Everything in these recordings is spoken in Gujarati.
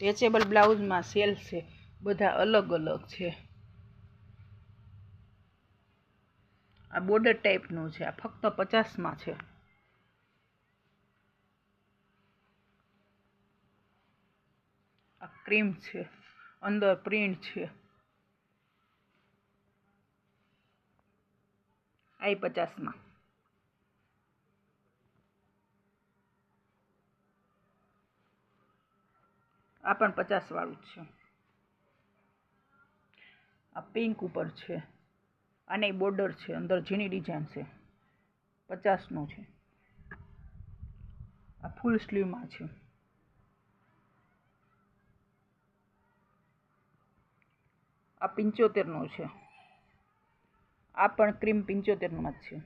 સ્ટ્રેચેબલ બ્લાઉઝમાં સેલ છે, બધા અલગ અલગ છે. આ બોર્ડર ટાઈપનું છે, આ ફક્ત 50માં છે. આ ક્રીમ છે, અંદર પ્રિન્ટ છે. આ 50માં. આ પણ 50 વાળું જ છે. આ પિંક ઉપર છે, આને બોર્ડર છે, અંદર ઝીણી ડિઝાઇન છે, 50નું છે. આ ફૂલ સ્લીવમાં છે. આ 75નું છે. આ પણ ક્રીમ 75માં જ છે.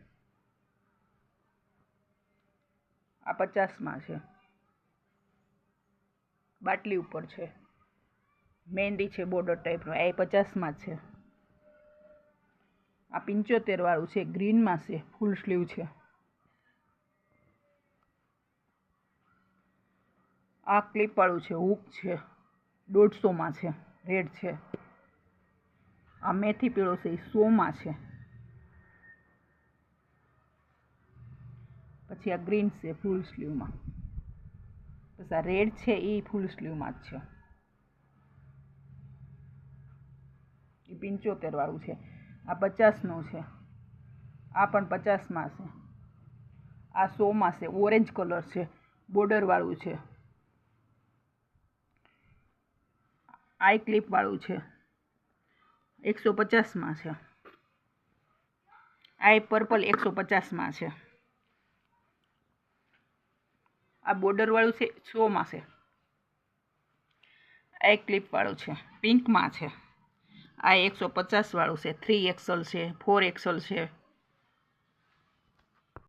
આ 50માં છે. બાટલી ઉપર છે, મહેંદી છે બોર્ડર ટાઈપનું, આ 50માં છે. આ 75 વાળું છે, ગ્રીનમાં છે, ફૂલ સ્લીવ છે. આ ક્લિપ વાળું છે, હૂક છે, 150માં છે, રેડ છે. આ મેથી પીળો છે, 100માં છે. પછી આ ગ્રીન છે ફૂલ સ્લીવમાં. બસ આ રેડ છે એ ફૂલ સ્લીવમાં જ છે. એ 75 વાળું છે. આ 50નું છે. આ પણ 50માં છે. આ 100માં છે, ઓરેન્જ કલર છે, બોર્ડર વાળું છે. આઈ ક્લિપ વાળું છે, 150માં છે. આ પર્પલ 150માં છે. આ બોર્ડર વાળું છે, 100માં છે. આ ક્લિપ વાળું છે, પિંકમાં છે. આ 150 વાળું છે, 3XL છે, 4XL છે.